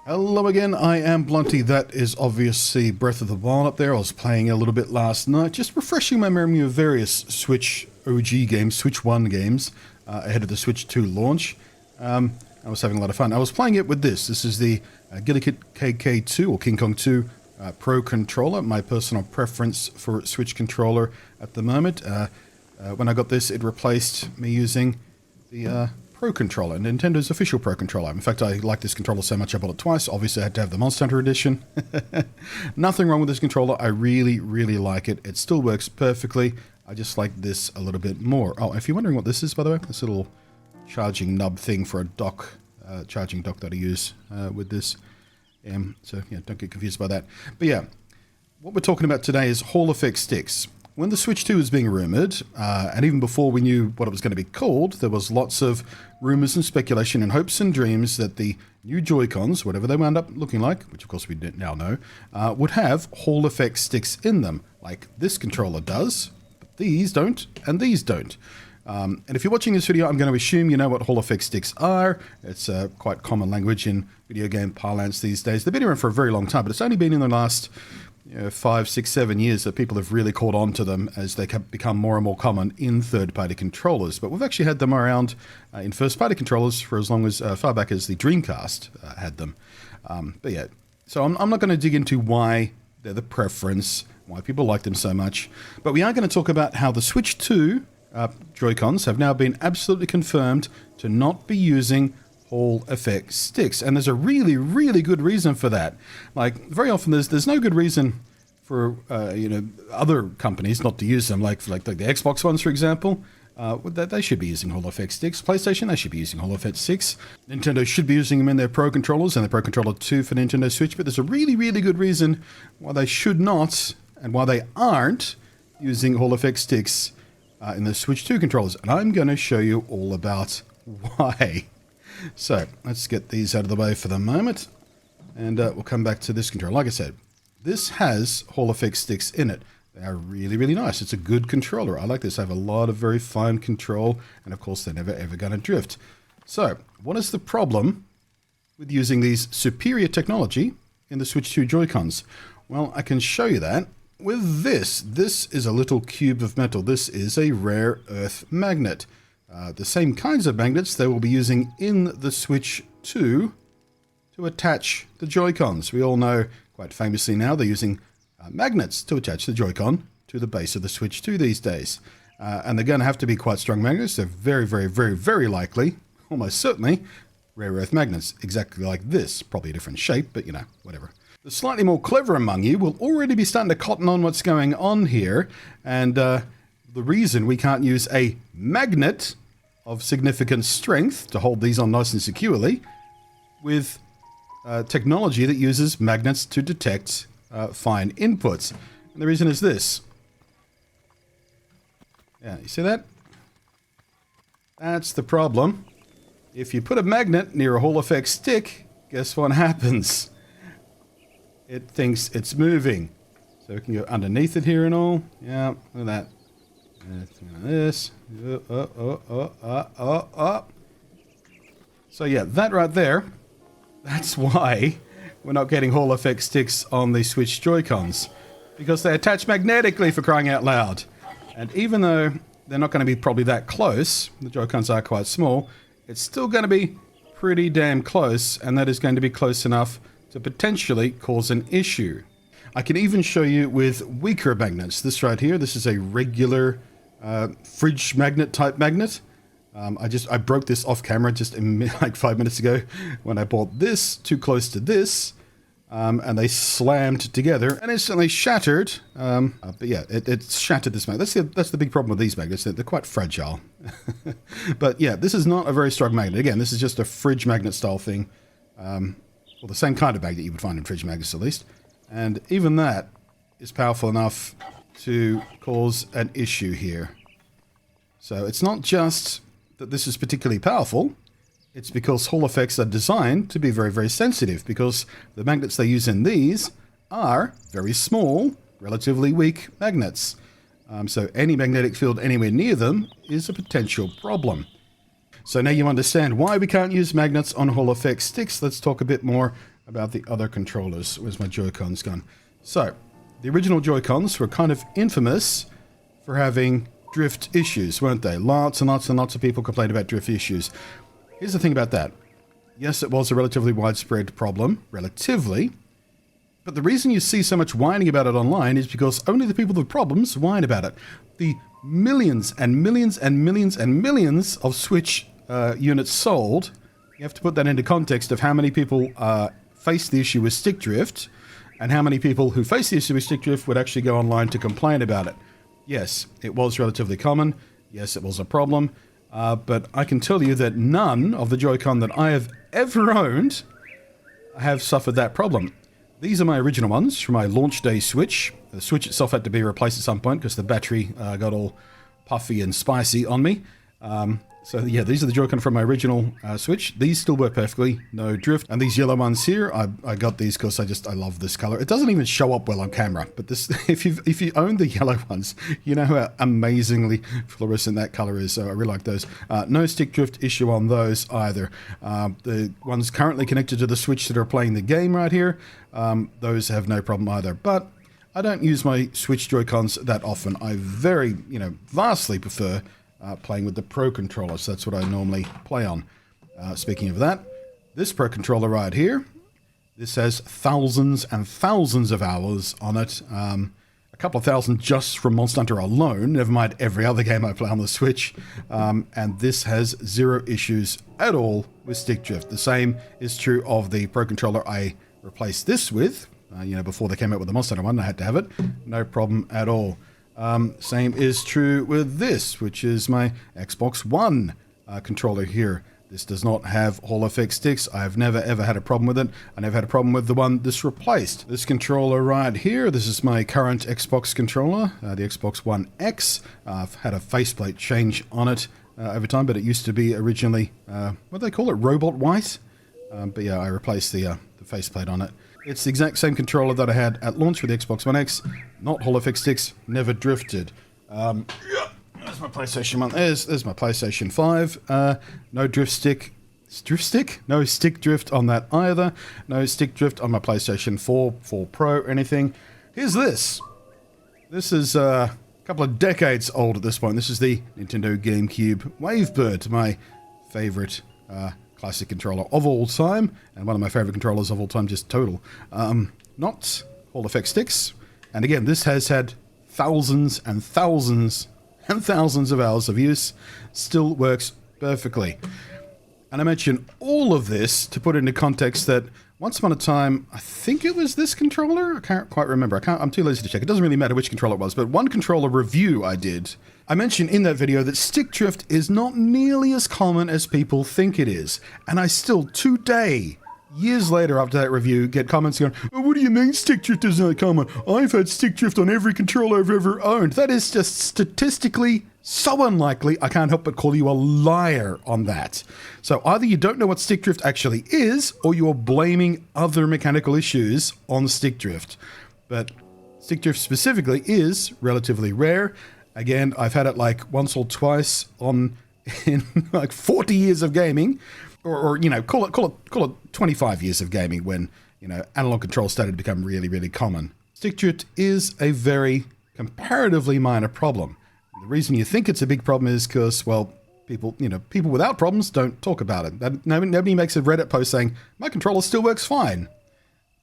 Hello again, I am Blunty. That is obviously Breath of the Wild up there. I was playing a little bit last night, just refreshing my memory of various Switch OG games, Switch 1 games, ahead of the Switch 2 launch. I was having a lot of fun. I was playing it with this. This is the Gillikit KK2 or King Kong 2 Pro controller, my personal preference for Switch controller at the moment. When I got this, it replaced me using the Pro controller, Nintendo's official Pro controller. In fact, I like this controller so much I bought it twice. Obviously, I had to have the Monster Hunter edition. Nothing wrong with this controller. I really, really like it. It still works perfectly. I just like this a little bit more. Oh, if you're wondering what this is, by the way, this little charging nub thing for a dock, charging dock that I use with this. So, yeah, don't get confused by that. But yeah, what we're talking about today is Hall effect sticks. When the Switch 2 was being rumoured, and even before we knew what it was going to be called, there was lots of rumours and speculation and hopes and dreams that the new Joycons, whatever they wound up looking like, which of course we now know, would have Hall effect sticks in them, like this controller does, but these don't, and these don't. And if you're watching this video, I'm going to assume you know what Hall effect sticks are. It's quite common language in video game parlance these days. They've been around for a very long time, but it's only been in the last 5, 6, 7 years that people have really caught on to them as they become more and more common in third-party controllers. But we've actually had them around in first-party controllers for as long as far back as the Dreamcast had them. But yeah, so I'm not going to dig into why they're the preference, why people like them so much. But we are going to talk about how the Switch 2 Joy-Cons have now been absolutely confirmed to not be using Hall effect sticks, and there's a really, really good reason for that. Like, very often there's no good reason for other companies not to use them, like the Xbox ones, for example. They should be using Hall effect sticks. PlayStation, they should be using Hall effect sticks. Nintendo should be using them in their Pro controllers and the Pro Controller 2 for Nintendo Switch, but there's a really, really good reason why they should not, and why they aren't using Hall effect sticks in the Switch 2 controllers, and I'm going to show you all about why. So, let's get these out of the way for the moment, and we'll come back to this controller. Like I said, this has Hall effect sticks in it. They are really, really nice. It's a good controller. I like this. I have a lot of very fine control, and of course, they're never, ever going to drift. So, what is the problem with using these superior technology in the Switch 2 Joy-Cons? Well, I can show you that with this. This is a little cube of metal. This is a rare earth magnet. The same kinds of magnets they will be using in the Switch 2 to attach the Joy-Cons. We all know, quite famously now, they're using magnets to attach the Joy-Con to the base of the Switch 2 these days. And they're going to have to be quite strong magnets. They're very, very, very, very likely, almost certainly, rare earth magnets, exactly like this. Probably a different shape, but whatever. The slightly more clever among you will already be starting to cotton on what's going on here. And the reason we can't use a magnet of significant strength to hold these on nice and securely with technology that uses magnets to detect fine inputs. And the reason is this. Yeah, you see that? That's the problem. If you put a magnet near a Hall effect stick, guess what happens? It thinks it's moving. So we can go underneath it here and all. Yeah, look at that. This. So yeah, that right there, that's why we're not getting Hall effect sticks on the Switch Joy-Cons. Because they attach magnetically, for crying out loud. And even though they're not going to be probably that close, the Joy-Cons are quite small, it's still going to be pretty damn close, and that is going to be close enough to potentially cause an issue. I can even show you with weaker magnets. This right here, this is a regular fridge magnet type magnet. I broke this off camera just like 5 minutes ago when I bought this too close to this, and they slammed together and instantly shattered. But yeah, it shattered this magnet. That's the big problem with these magnets. They're quite fragile. But yeah, this is not a very strong magnet. Again, this is just a fridge magnet style thing. Well, the same kind of magnet you would find in fridge magnets at least. And even that is powerful enough to cause an issue here. So it's not just that this is particularly powerful, it's because Hall effects are designed to be very, very sensitive, because the magnets they use in these are very small, relatively weak magnets. So any magnetic field anywhere near them is a potential problem. So now you understand why we can't use magnets on Hall effect sticks. Let's talk a bit more about the other controllers. Where's my Joy-Cons gone? So, the original Joy-Cons were kind of infamous for having drift issues, weren't they? Lots and lots and lots of people complained about drift issues. Here's the thing about that. Yes, it was a relatively widespread problem, relatively, but the reason you see so much whining about it online is because only the people with problems whine about it. The millions and millions and millions and millions of Switch units sold, you have to put that into context of how many people face the issue with stick drift, and how many people who face the issue with stick drift would actually go online to complain about it. Yes, it was relatively common. Yes, it was a problem. But I can tell you that none of the Joy-Con that I have ever owned have suffered that problem. These are my original ones from my launch day Switch. The Switch itself had to be replaced at some point because the battery got all puffy and spicy on me. So yeah, these are the Joy-Con from my original Switch. These still work perfectly, no drift. And these yellow ones here, I got these because I love this color. It doesn't even show up well on camera, but this, if you own the yellow ones, you know how amazingly fluorescent that color is. So I really like those. No stick drift issue on those either. The ones currently connected to the Switch that are playing the game right here, those have no problem either. But I don't use my Switch Joy-Cons that often. I very, vastly prefer playing with the Pro Controller, so that's what I normally play on. Speaking of that, this Pro Controller right here, this has thousands and thousands of hours on it. A couple of thousand just from Monster Hunter alone, never mind every other game I play on the Switch. And this has zero issues at all with stick drift. The same is true of the Pro Controller I replaced this with. Before they came out with the Monster Hunter one, I had to have it. No problem at all. Same is true with this, which is my Xbox One controller here. This does not have Hall effect sticks. I've never ever had a problem with it. I never had a problem with the one this replaced. This controller right here, this is my current Xbox controller, the Xbox One X. I've had a faceplate change on it over time, but it used to be originally, what do they call it, robot white? But yeah, I replaced the faceplate on it. It's the exact same controller that I had at launch with the Xbox One X. Not Hall effect sticks, never drifted. There's my PlayStation 1. There's my PlayStation 5. No drift stick. Drift stick? No stick drift on that either. No stick drift on my PlayStation 4 Pro or anything. Here's this. This is a couple of decades old at this point. This is the Nintendo GameCube Wavebird, my favorite classic controller of all time, and one of my favorite controllers of all time, just total. Not Hall effect sticks. And again, this has had thousands and thousands and thousands of hours of use. Still works perfectly. And I mention all of this to put into context that once upon a time, I think it was this controller? I can't quite remember. I'm too lazy to check. It doesn't really matter which controller it was, but one controller review I did. I mentioned in that video that stick drift is not nearly as common as people think it is. And I still, today, years later after that review, get comments going, oh, what do you mean stick drift is not common? I've had stick drift on every controller I've ever owned. That is just statistically so unlikely, I can't help but call you a liar on that. So either you don't know what stick drift actually is, or you are blaming other mechanical issues on stick drift. But stick drift specifically is relatively rare. Again, I've had it like once or twice in like 40 years of gaming, or call it 25 years of gaming when, analog control started to become really, really common. Stick drift is a very comparatively minor problem. The reason you think it's a big problem is because, well, people without problems don't talk about it. Nobody makes a Reddit post saying, my controller still works fine.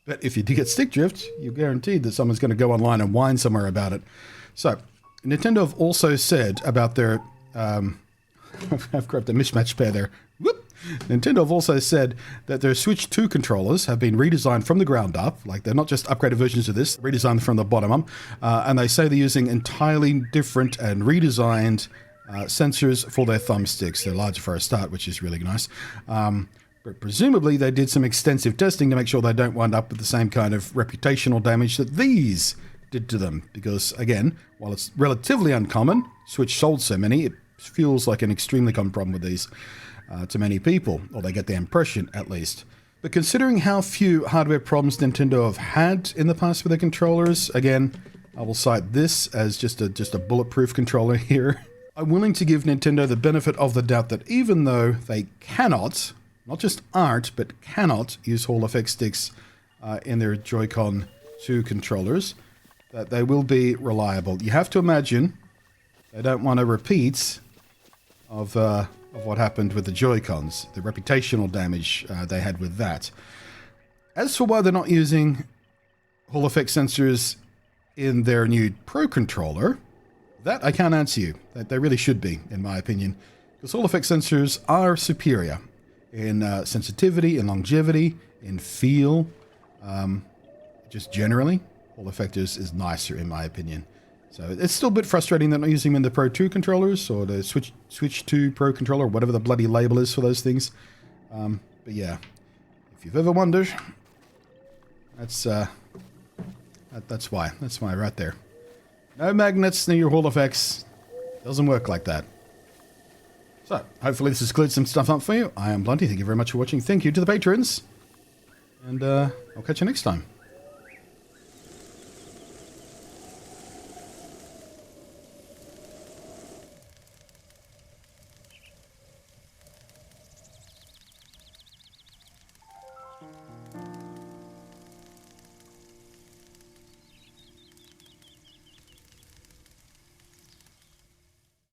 But if you do get stick drift, you're guaranteed that someone's going to go online and whine somewhere about it. So, Nintendo have also said about their, I've grabbed a mismatched pair there. Whoop! Nintendo have also said that their Switch 2 controllers have been redesigned from the ground up. Like, they're not just upgraded versions of this, redesigned from the bottom up. And they say they're using entirely different and redesigned sensors for their thumbsticks. They're larger for a start, which is really nice. But presumably they did some extensive testing to make sure they don't wind up with the same kind of reputational damage that these did to them. Because, again, while it's relatively uncommon, Switch sold so many, it feels like an extremely common problem with these to many people, or they get the impression at least. But considering how few hardware problems Nintendo have had in the past with their controllers, again, I will cite this as just a bulletproof controller here. I'm willing to give Nintendo the benefit of the doubt that even though they cannot not just aren't, but cannot use Hall effect sticks in their Joy-Con 2 controllers, that they will be reliable. You have to imagine they don't want a repeat of what happened with the Joy-Cons, the reputational damage they had with that. As for why they're not using Hall effect sensors in their new Pro controller, that I can't answer you. That they really should be, in my opinion, because Hall effect sensors are superior in sensitivity, in longevity, in feel, just generally. Hall effect is nicer, in my opinion. So it's still a bit frustrating that I'm not using them in the Pro 2 controllers or the Switch 2 Pro controller, or whatever the bloody label is for those things. But yeah, if you've ever wondered, that's why. That's why right there. No magnets near your Hall effects. Doesn't work like that. So, hopefully this has cleared some stuff up for you. I am Blunty. Thank you very much for watching. Thank you to the patrons. And I'll catch you next time.